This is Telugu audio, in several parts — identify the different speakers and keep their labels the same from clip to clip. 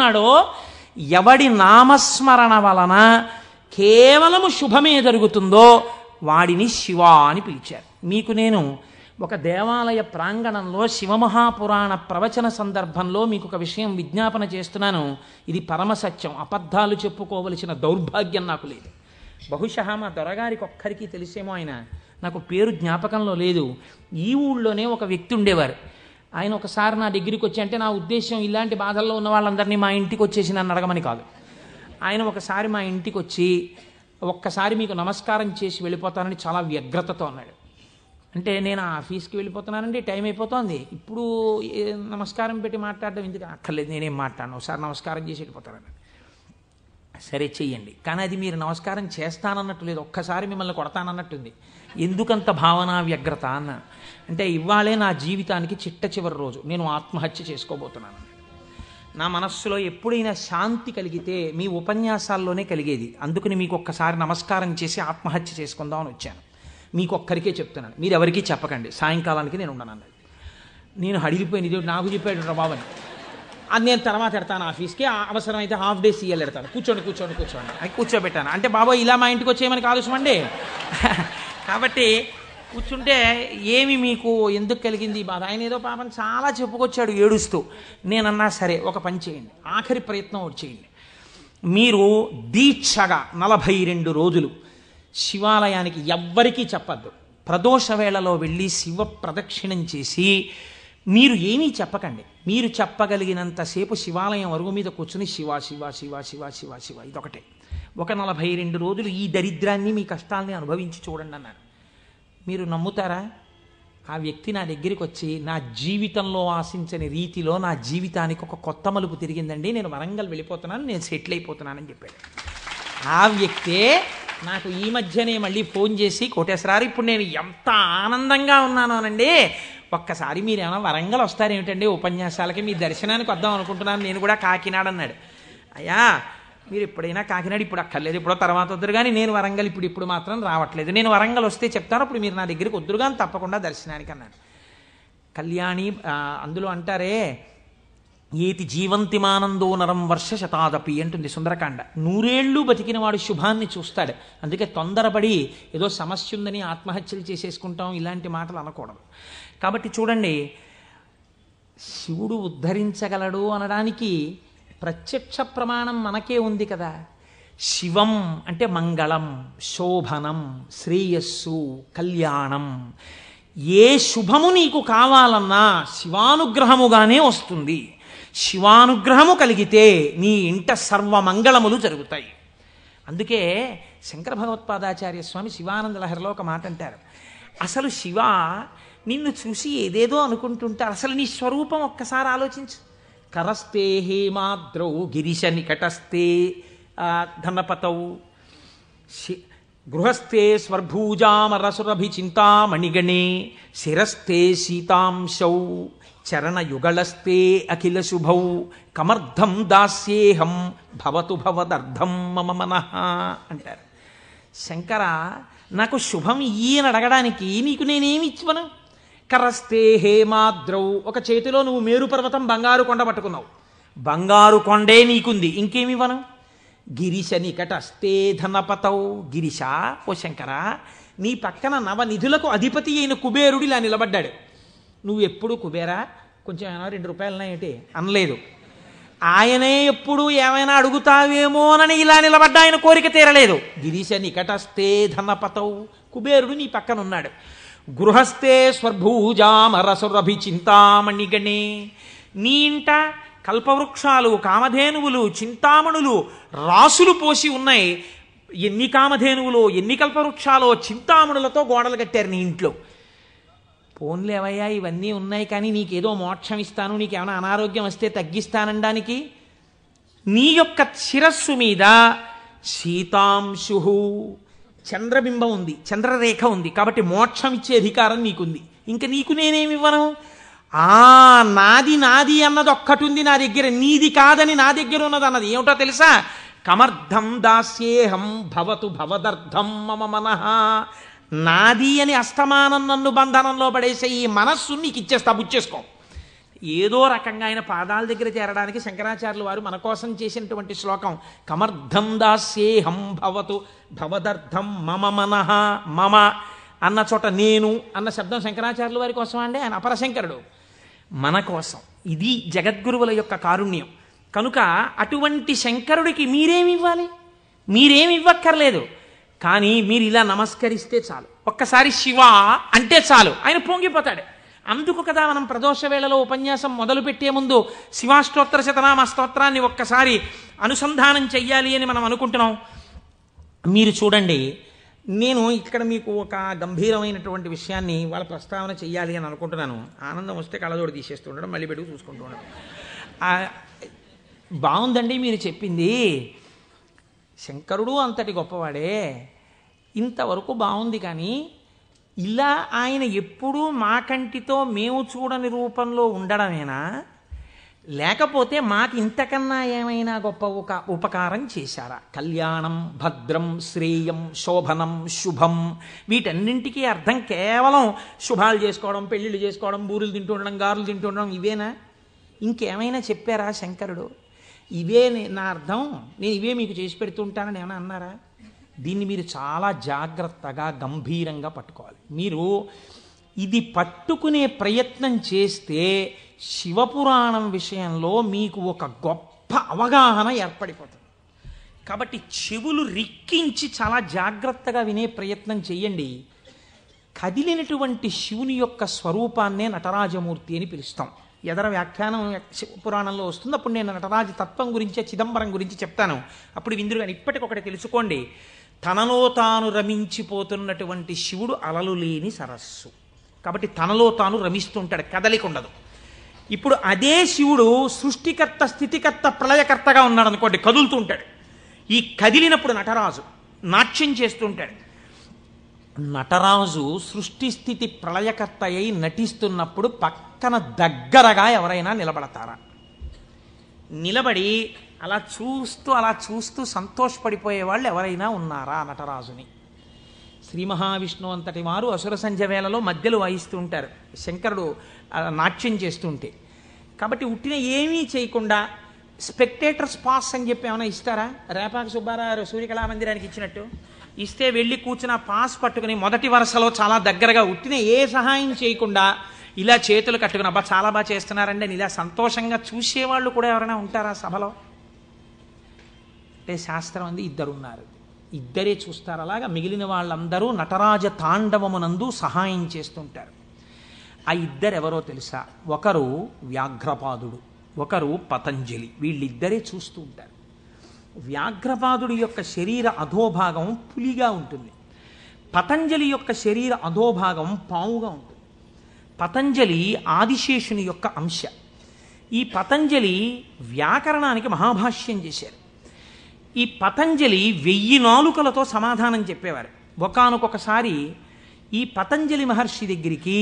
Speaker 1: నాడో ఎవడి నామస్మరణ వలన కేవలము శుభమే జరుగుతుందో వాడిని శివ అని పిలిచారు. మీకు నేను ఒక దేవాలయ ప్రాంగణంలో శివమహాపురాణ ప్రవచన సందర్భంలో మీకు ఒక విషయం విజ్ఞాపన చేస్తున్నాను. ఇది పరమసత్యం, అబద్ధాలు చెప్పుకోవలసిన దౌర్భాగ్యం నాకు లేదు. బహుశా మా దొరగారికి ఒక్కరికి తెలిసేమో, ఆయన నాకు పేరు జ్ఞాపకంలో లేదు. ఈ ఊళ్ళోనే ఒక వ్యక్తి ఉండేవారు. ఆయన ఒకసారి నా దగ్గరికి వచ్చి, అంటే నా ఉద్దేశం ఇలాంటి బాధల్లో ఉన్న వాళ్ళందరినీ మా ఇంటికి వచ్చేసి నన్ను అడగమని కాదు. ఆయన ఒకసారి మా ఇంటికి వచ్చి, ఒక్కసారి మీకు నమస్కారం చేసి వెళ్ళిపోతానని చాలా వ్యగ్రతతో అన్నాడు. అంటే నేను ఆఫీస్కి వెళ్ళిపోతున్నానండి, టైం అయిపోతుంది, ఇప్పుడు నమస్కారం పెట్టి మాట్లాడడం ఎందుకు, అక్కర్లేదు నేనేం మాట్లాడను, ఒకసారి నమస్కారం చేసి వెళ్ళిపోతానని. సరే చెయ్యండి, కానీ అది మీరు నమస్కారం చేస్తానన్నట్టు లేదు, ఒక్కసారి మిమ్మల్ని కొడతానన్నట్టుంది. ఎందుకంత భావన వ్యగ్రత అన్నాను. అంటే ఇవాళే నా జీవితానికి చిట్ట చివరి రోజు, నేను ఆత్మహత్య చేసుకోబోతున్నాను. నా మనస్సులో ఎప్పుడైనా శాంతి కలిగితే మీ ఉపన్యాసాల్లోనే కలిగేది. అందుకని మీకు ఒక్కసారి నమస్కారం చేసి ఆత్మహత్య చేసుకుందామని వచ్చాను. మీకు ఒక్కరికే చెప్తున్నాను, మీరు ఎవరికీ చెప్పకండి, సాయంకాలానికి నేను ఉండను అన్నది. నేను హడిలిపోయింది, ఇది నాకు చెప్పాడు బాబని. అది నేను తర్వాత ఎడతాను ఆఫీస్కి, అవసరమైతే హాఫ్ డే సీఎల్ ఎడతాను, కూర్చోండి అని కూర్చోబెట్టాను. అంటే బాబోయ్ ఇలా మా ఇంటికి వచ్చేయమని ఆలోచమండి. కాబట్టి కూర్చుంటే ఏమి మీకు ఎందుకు కలిగింది ఈ బాధ? ఆయన ఏదో పాపం చాలా చెప్పుకొచ్చాడు ఏడుస్తూ. నేనన్నా సరే ఒక పని చేయండి, ఆఖరి ప్రయత్నం ఒకటి చేయండి. మీరు దీక్షగా 42 రోజులు శివాలయానికి ఎవ్వరికీ చెప్పద్దు. ప్రదోష వేళలో వెళ్ళి శివ ప్రదక్షిణం చేసి మీరు ఏమీ చెప్పకండి. మీరు చెప్పగలిగినంతసేపు శివాలయం అరుగు మీద కూర్చుని శివ శివ శివ శివ శివ శివ ఇదొకటే. ఒక 42 రోజులు ఈ దరిద్రాన్ని, మీ కష్టాలని అనుభవించి చూడండి అన్నాను. మీరు నమ్ముతారా? ఆ వ్యక్తి నా దగ్గరికి వచ్చి, నా జీవితంలో ఆశించని రీతిలో నా జీవితానికి ఒక కొత్త మలుపు తిరిగిందండి, నేను వరంగల్ వెళ్ళిపోతున్నాను, నేను సెటిల్ అయిపోతున్నానని చెప్పాడు. ఆ వ్యక్తే నాకు ఈ మధ్యనే మళ్ళీ ఫోన్ చేసి, కోటేశ్వరారు ఇప్పుడు నేను ఎంత ఆనందంగా ఉన్నానోనండి, ఒక్కసారి మీరు ఏమైనా వరంగల్ వస్తారేమిటండి ఉపన్యాసాలకి, మీ దర్శనానికి వద్దాం అనుకుంటున్నాను, నేను కూడా కాకినాడ అన్నాడు. అయ్యా మీరు ఎప్పుడైనా కాకినాడ ఇప్పుడు అక్కర్లేదు, ఎప్పుడో తర్వాత వద్దురు కానీ, నేను వరంగల్ ఇప్పుడు మాత్రం రావట్లేదు, నేను వరంగల్ వస్తే చెప్తాను, అప్పుడు మీరు నా దగ్గరికి వద్దురు కానీ తప్పకుండా దర్శనానికి అన్నాడు. కళ్యాణి అందులో అంటారే, ఏతి జీవంతిమానందో నరం వర్ష శతాదపి అంటుంది సుందరకాండ. 100 ఏళ్ళు బతికిన వాడు శుభాన్ని చూస్తాడు. అందుకే తొందరపడి ఏదో సమస్య ఉందని ఆత్మహత్యలు చేసేసుకుంటాం, ఇలాంటి మాటలు అనకూడదు. కాబట్టి చూడండి, శివుడు ఉద్ధరించగలడు అనడానికి ప్రత్యక్ష ప్రమాణం మనకే ఉంది కదా. శివం అంటే మంగళం, శోభనం, శ్రేయస్సు, కళ్యాణం. ఏ శుభము నీకు కావాలన్నా శివానుగ్రహముగానే వస్తుంది. శివానుగ్రహము కలిగితే నీ ఇంట సర్వమంగళములు జరుగుతాయి. అందుకే శంకర భగవత్పాదాచార్య స్వామి శివానంద లహరిలో ఒక మాట అంటారు, అసలు శివ నిన్ను చూసి ఏదేదో అనుకుంటుంటారు, అసలు నీ స్వరూపం ఒక్కసారి ఆలోచించు. కరస్తే హేమాద్రౌ గిరిశ నికటస్తే ధనపతౌ గృహస్థే స్వర్భూజామరసురభి చింతామణిగణే శిరస్థే సీతాంశౌ చరణయుగళస్తే అఖిల శుభౌ కమర్థం దాస్యేహం భవతు భవదర్థం మమ మనః అంటారు. శంకర నాకు శుభం ఈయన అడగడానికి నీకు నేనేమి ఇచ్చివను? కరస్తే హేమాద్రౌ, ఒక చేతిలో నువ్వు మేరు పర్వతం బంగారు కొండ పట్టుకున్నావు, బంగారు కొండే నీకుంది, ఇంకేమివ్వను? గిరిశ నికటస్తే ధనపతౌ, గిరిశ ఓ శంకర నీ పక్కన నవనిధులకు అధిపతి అయిన కుబేరుడు ఇలా నిలబడ్డాడు, నువ్వు ఎప్పుడు కుబేరా కొంచెం ఏమైనా 2 రూపాయలన్నా ఏంటి అనలేదు. ఆయనే ఎప్పుడు ఏమైనా అడుగుతావేమోనని ఇలా నిలబడ్డా, ఆయన కోరిక తీరలేదు. గిరిశ నికటస్తే ధనపతౌ, కుబేరుడు నీ పక్కన ఉన్నాడు. గృహస్థే స్వర్భూజామరసురభి చింతామణిగణే, నీ ఇంట కల్పవృక్షాలు, కామధేనువులు, చింతామణులు రాసులు పోసి ఉన్నాయి. ఎన్ని కామధేనువులో, ఎన్ని కల్పవృక్షాలో, చింతామణులతో గోడలు కట్టారు నీ ఇంట్లో. పోన్లేవయ్యా ఇవన్నీ ఉన్నాయి, కానీ నీకేదో మోక్షం ఇస్తాను, నీకేమైనా అనారోగ్యం వస్తే తగ్గిస్తానడానికి నీ యొక్క శిరస్సు మీద సీతాంశు చంద్రబింబం ఉంది, చంద్రరేఖ ఉంది, కాబట్టి మోక్షం ఇచ్చే అధికారం నీకుంది. ఇంకా నీకు నేనేమివ్వను? నాది నాది అన్నది ఒక్కటి ఉంది నా దగ్గర, నీది కాదని నా దగ్గర ఉన్నది అన్నది ఏమిటో తెలుసా? కమర్థం దాస్యేహం భవతు భవదర్థం మమ మనః. నాది అని అస్తమానం నన్ను బంధనంలో పడేసే ఈ మనస్సు నీకు ఇచ్చేస్తా, బుచ్చేసుకో. ఏదో రకంగా ఆయన పాదాల దగ్గర చేరడానికి శంకరాచార్యులు వారు మన కోసం చేసినటువంటి శ్లోకం కమర్థం దాస్యేహం భవతు భవదర్థం మమ మనః మమ అన్న చోట నేను అన్న శబ్దం శంకరాచార్యుల వారి కోసం అండి. ఆయన అపరశంకరుడు, మన కోసం. ఇది జగద్గురువుల యొక్క కారుణ్యం. కనుక అటువంటి శంకరుడికి మీరేమి ఇవ్వాలి? మీరేమి ఇవ్వక్కర్లేదు. కానీ మీరు ఇలా నమస్కరిస్తే చాలు, ఒక్కసారి శివ అంటే చాలు, ఆయన పొంగిపోతాడు. అందుకు కదా మనం ప్రదోష వేళలో ఉపన్యాసం మొదలుపెట్టే ముందు శివాష్టోత్తర శతనామ స్తోత్రాన్ని ఒక్కసారి అనుసంధానం చెయ్యాలి అని మనం అనుకుంటున్నాం. మీరు చూడండి, నేను ఇక్కడ మీకు ఒక గంభీరమైనటువంటి విషయాన్ని వాళ్ళ ప్రస్తావన చెయ్యాలి అని అనుకుంటున్నాను. ఆనందం వస్తే కళ్ళజోడు తీసేస్తూ ఉండడం, మళ్ళీ పెట్టుకు చూసుకుంటూ ఉండడం. బాగుందండి మీరు చెప్పింది. శంకరుడు అంతటి గొప్పవాడే, ఇంతవరకు బాగుంది. కానీ ఇలా ఆయన ఎప్పుడూ మా కంటితో మేము చూడని రూపంలో ఉండడమేనా, లేకపోతే మాకు ఇంతకన్నా ఏమైనా గొప్ప ఉపకారం చేశారా? కళ్యాణం, భద్రం, శ్రేయం, శోభనం, శుభం, వీటన్నింటికీ అర్థం కేవలం శుభాలు చేసుకోవడం, పెళ్ళిళ్ళు చేసుకోవడం, బూరులు తింటూ ఉండడం, గారులు తింటూ ఉండడం, ఇవేనా? ఇంకేమైనా చెప్పారా శంకరుడు? ఇవే నా అర్థం, నేను ఇవే మీకు చేసి పెడుతుంటానని ఏమైనా అన్నారా? దీన్ని మీరు చాలా జాగ్రత్తగా గంభీరంగా పట్టుకోవాలి. మీరు ఇది పట్టుకునే ప్రయత్నం చేస్తే శివపురాణం విషయంలో మీకు ఒక గొప్ప అవగాహన ఏర్పడిపోతుంది. కాబట్టి చెవులు రిక్కించి చాలా జాగ్రత్తగా వినే ప్రయత్నం చేయండి. కదిలినటువంటి శివుని యొక్క స్వరూపాన్నే నటరాజమూర్తి అని పిలుస్తాం. ఎదర వ్యాఖ్యానం పురాణంలో వస్తుంది, అప్పుడు నేను నటరాజ తత్వం గురించి, చిదంబరం గురించి చెప్తాను. అప్పుడు విందురు కానీ ఇప్పటికొకటి తెలుసుకోండి, తనలో తాను రమించిపోతున్నటువంటి శివుడు అలలు లేని సరస్సు. కాబట్టి తనలో తాను రమిస్తుంటాడు, కదలిక ఉండదు. ఇప్పుడు అదే శివుడు సృష్టికర్త, స్థితికర్త, ప్రళయకర్తగా ఉన్నాడు అనుకోండి, కదులుతూ ఉంటాడు. ఈ కదిలినప్పుడు నటరాజు నాట్యం చేస్తుంటాడు. నటరాజు సృష్టి స్థితి ప్రళయకర్త అయి నటిస్తున్నప్పుడు పక్కన దగ్గరగా ఎవరైనా నిలబడతారా? నిలబడి అలా చూస్తూ సంతోషపడిపోయే వాళ్ళు ఎవరైనా ఉన్నారా నటరాజుని? శ్రీ మహావిష్ణువు అంతటి వారు అసుర సంధ్య వేళలో మధ్యలో వాయిస్తూ ఉంటారు, శంకరుడు నాట్యం చేస్తుంటే. కాబట్టి ఉట్టిన ఏమీ చేయకుండా స్పెక్టేటర్స్ పాస్ అని చెప్పి ఏమైనా ఇస్తారా? రేపాక సుబ్బారావు సూర్యకళామందిరానికి ఇచ్చినట్టు ఇస్తే వెళ్ళి కూర్చున్న పాస్ పట్టుకుని మొదటి వరుసలో చాలా దగ్గరగా ఉట్టిన ఏ సహాయం చేయకుండా ఇలా చేతులు కట్టుకుని అబ్బా చాలా బాగా చేస్తున్నారండి అని ఇలా సంతోషంగా చూసేవాళ్ళు కూడా ఎవరైనా ఉంటారా సభలో? అంటే శాస్త్రం అంది ఇద్దరున్నారు, ఇద్దరే చూస్తారు. అలాగా మిగిలిన వాళ్ళందరూ నటరాజ తాండవమునందు సహాయం చేస్తుంటారు. ఆ ఇద్దరెవరో తెలుసా? ఒకరు వ్యాఘ్రపాదుడు, ఒకరు పతంజలి. వీళ్ళిద్దరే చూస్తూ ఉంటారు. వ్యాఘ్రపాదుడి యొక్క శరీర అధోభాగం పులిగా ఉంటుంది, పతంజలి యొక్క శరీర అధోభాగం పావుగా ఉంటుంది. పతంజలి ఆదిశేషుని యొక్క అంశ. ఈ పతంజలి వ్యాకరణానికి మహాభాష్యం చేశారు. ఈ పతంజలి 1000 నాలుకలతో సమాధానం చెప్పేవారు. ఒకానొకసారి ఈ పతంజలి మహర్షి దగ్గరికి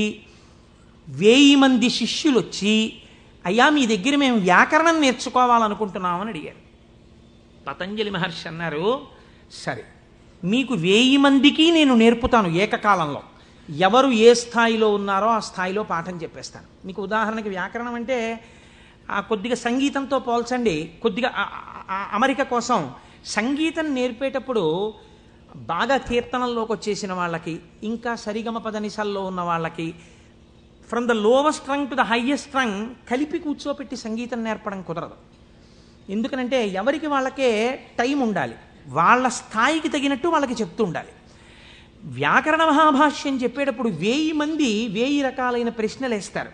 Speaker 1: 1000 మంది శిష్యులు వచ్చి, అయ్యా మీ దగ్గర మేము వ్యాకరణం నేర్చుకోవాలనుకుంటున్నామని అడిగారు. పతంజలి మహర్షి అన్నారు, సరే మీకు 1000 మందికి నేను నేర్పుతాను ఏకకాలంలో. ఎవరు ఏ స్థాయిలో ఉన్నారో ఆ స్థాయిలో పాఠం చెప్పేస్తాను. మీకు ఉదాహరణకి వ్యాకరణం అంటే కొద్దిగా సంగీతంతో పోల్చండి. కొద్దిగా అమరిక కోసం సంగీతం నేర్పేటప్పుడు బాగా కీర్తనల్లోకి వచ్చేసిన వాళ్ళకి, ఇంకా సరిగమ పదనిసల్లో ఉన్న వాళ్ళకి, from the lowest string to the highest string కలిపి కూర్చోపెట్టి సంగీతం నేర్పడం కుదరదు. ఎందుకనంటే ఎవరికి వాళ్ళకే టైం ఉండాలి, వాళ్ళ స్థాయికి తగినట్టు వాళ్ళకి చెప్తూ ఉండాలి. వ్యాకరణ మహాభాష్యం చెప్పేటప్పుడు 1000 మంది 1000 రకాలైన ప్రశ్నలు వేస్తారు.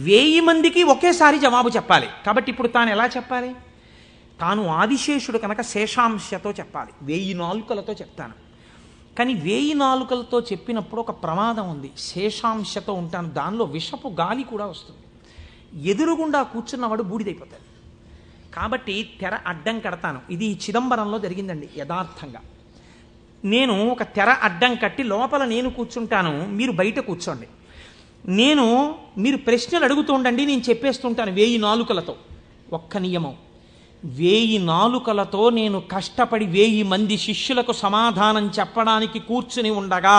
Speaker 1: 1000 మందికి ఒకేసారి జవాబు చెప్పాలి. కాబట్టి ఇప్పుడు తాను ఎలా చెప్పాలి? తాను ఆదిశేషుడు కనుక శేషాంశతో చెప్పాలి, 1000 నాలుకలతో చెప్తాను. కానీ 1000 నాలుకలతో చెప్పినప్పుడు ఒక ప్రమాదం ఉంది. శేషాంశతో ఉంటాను, దానిలో విషపు గాలి కూడా వస్తుంది, ఎదురుగుండా కూర్చున్నవాడు బూడిదైపోతాడు. కాబట్టి తెర అడ్డం కడతాను. ఇది చిదంబరంలో జరిగిందండి యథార్థంగా. నేను ఒక తెర అడ్డం కట్టి లోపల నేను కూర్చుంటాను, మీరు బయట కూర్చోండి. మీరు ప్రశ్నలు అడుగుతూ ఉండండి, నేను చెప్పేస్తుంటాను 1000 నాలుకలతో. ఒక్క నియమం, 1000 నాలుకలతో నేను కష్టపడి 1000 మంది శిష్యులకు సమాధానం చెప్పడానికి కూర్చుని ఉండగా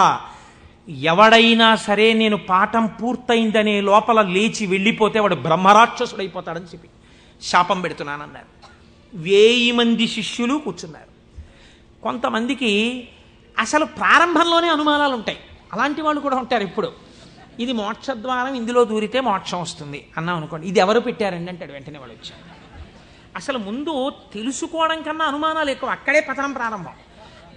Speaker 1: ఎవడైనా సరే నేను పాఠం పూర్తయిందనే లోపల లేచి వెళ్ళిపోతే వాడు బ్రహ్మరాక్షసుడైపోతాడని చెప్పి శాపం పెడుతున్నానన్నారు. 1000 మంది శిష్యులు కూర్చున్నారు. కొంతమందికి అసలు ప్రారంభంలోనే అనుమానాలు ఉంటాయి. అలాంటి వాళ్ళు కూడా ఉంటారు. ఇప్పుడు ఇది మోక్షద్వారం, ఇందులో దూరితే మోక్షం వస్తుంది అన్నాం అనుకోండి, ఇది ఎవరు పెట్టారండి అంటాడు. వెంటనే వాళ్ళు వచ్చారు. అసలు ముందు తెలుసుకోవడం కన్నా అనుమానాలు ఎక్కువ. అక్కడే పతనం ప్రారంభం.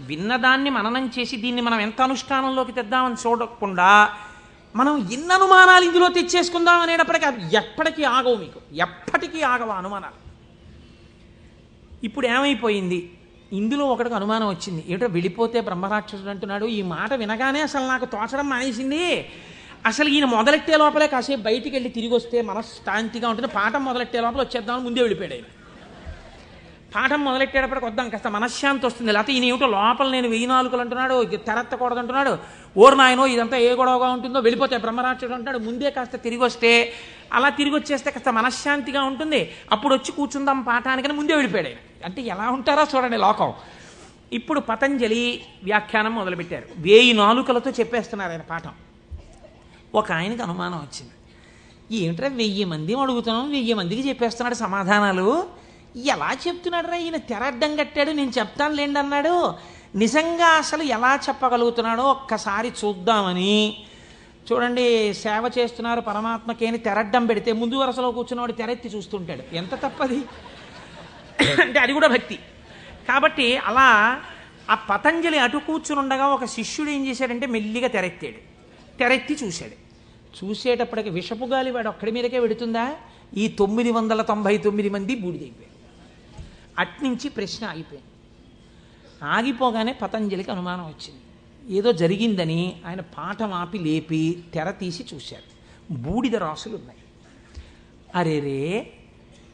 Speaker 1: విన్నదాన్ని మననం చేసి దీన్ని మనం ఎంత అనుష్ఠానంలోకి తెద్దామని చూడకుండా మనం ఎన్ని అనుమానాలు ఇందులో తెచ్చేసుకుందాం అనేటప్పటికీ అవి ఎప్పటికీ ఆగవు. మీకు ఎప్పటికీ ఆగవు అనుమానాలు. ఇప్పుడు ఏమైపోయింది, ఇందులో ఒకటికి అనుమానం వచ్చింది. ఏమిటో వెళ్ళిపోతే బ్రహ్మరాక్షసుడు అంటున్నాడు. ఈ మాట వినగానే అసలు నాకు తోచడం మానేసింది. అసలు ఈయన మొదలెట్టే లోపలే కాసేపు బయటికి వెళ్ళి తిరిగి వస్తే మనశ్శాంతిగా ఉంటుంది. పాఠం మొదలెట్టే లోపల వచ్చేద్దామని ముందే వెళ్ళిపోయాడు ఆయన. పాఠం మొదలెట్టేటప్పటికి వద్దాం కాస్త మనశ్శాంతి వస్తుంది. లేకపోతే ఈయన ఏమిటో లోపల నేను 1000 నాలుకలు అంటున్నాడు, తెరత్తకూడదు అంటున్నాడు. ఓరు నాయనో ఇదంతా ఏ గొడవగా ఉంటుందో, వెళ్ళిపోతే బ్రహ్మరాక్షసుడు అంటాడు. ముందే కాస్త తిరిగి వస్తే, అలా తిరిగి వచ్చేస్తే కాస్త మనశ్శాంతిగా ఉంటుంది. అప్పుడు వచ్చి కూర్చుందాం పాఠానికని ముందే వెళ్ళిపోయాడు ఆయన. అంటే ఎలా ఉంటారో చూడండి లోకం. ఇప్పుడు పతంజలి వ్యాఖ్యానం మొదలుపెట్టారు. 1000 నాలుకలతో చెప్పేస్తున్నారు ఆయన పాఠం. ఒక ఆయనకి అనుమానం వచ్చింది. ఏమిట్రా 1000 మంది అడుగుతున్నాం, 1000 మందికి చెప్పేస్తున్నాడు సమాధానాలు, ఎలా చెప్తున్నాడు రా ఈయన? తెరడ్డం కట్టాడు, నేను చెప్తాను లేండి అన్నాడు. నిజంగా అసలు ఎలా చెప్పగలుగుతున్నాడో ఒక్కసారి చూద్దామని. చూడండి, సేవ చేస్తున్నారు పరమాత్మకి అని తెరడ్డం పెడితే ముందు వరుసలో కూర్చున్నవాడు తెరెత్తి చూస్తుంటాడు. ఎంత తప్పది అంటే అది కూడా భక్తి. కాబట్టి అలా ఆ పతంజలి అటు కూర్చుని ఉండగా ఒక శిష్యుడు ఏం చేశాడంటే మెల్లిగా తెరెత్తాడు. తెరెత్తి చూశాడు. చూసేటప్పటికి విషపు గాలి వాడు ఒక్కడి మీదకే పెడుతుందా? ఈ 999 మంది బూడిదైపోయారు. అట్నుంచి ప్రశ్న ఆగిపోయింది. ఆగిపోగానే పతంజలికి అనుమానం వచ్చింది. ఏదో జరిగిందని ఆయన పాఠం ఆపి లేపి తెర తీసి చూశారు. బూడిద రాసులు ఉన్నాయి. అరేరే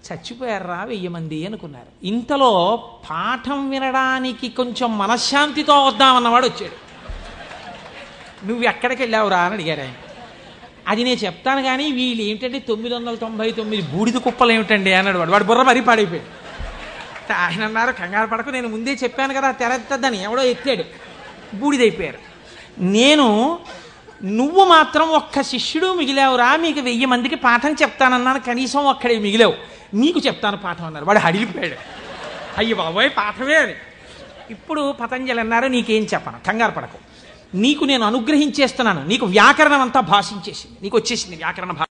Speaker 1: చచ్చిపోయారా 1000 మంది అనుకున్నారు. ఇంతలో పాఠం వినడానికి కొంచెం మనశ్శాంతితో వద్దామన్నవాడు వచ్చాడు. నువ్వు ఎక్కడికి వెళ్ళావురా అని అడిగారు ఆయన. అది నేను చెప్తాను కానీ వీళ్ళు ఏమిటంటే 999 బూడిద కుప్పలు ఏమిటండి అన్నాడు వాడు. వాడు బుర్ర మరీ పాడైపోయాడు. ఆయన అన్నారు, కంగారు పడకు, నేను ముందే చెప్పాను కదా తెరెత్తద్దని. ఎవడో ఎత్తాడు, బూడిదైపోయారు. నువ్వు మాత్రం ఒక్క శిష్యుడు మిగిలావురా, మీకు 1000 మందికి పాఠం చెప్తానన్నాను, కనీసం ఒక్కడే మిగిలావు, నీకు చెప్తాను పాఠం అన్నారు. వాడు అడిగిపోయాడు. అయ్యి బాబోయ్ పాఠమే అని. ఇప్పుడు పతంజలి అన్నారు, నీకేం చెప్పను, కంగారు పడకు, నీకు నేను అనుగ్రహించేస్తున్నాను. నీకు వ్యాకరణం అంతా భాషించేసింది, నీకు వచ్చేసింది వ్యాకరణ భాష.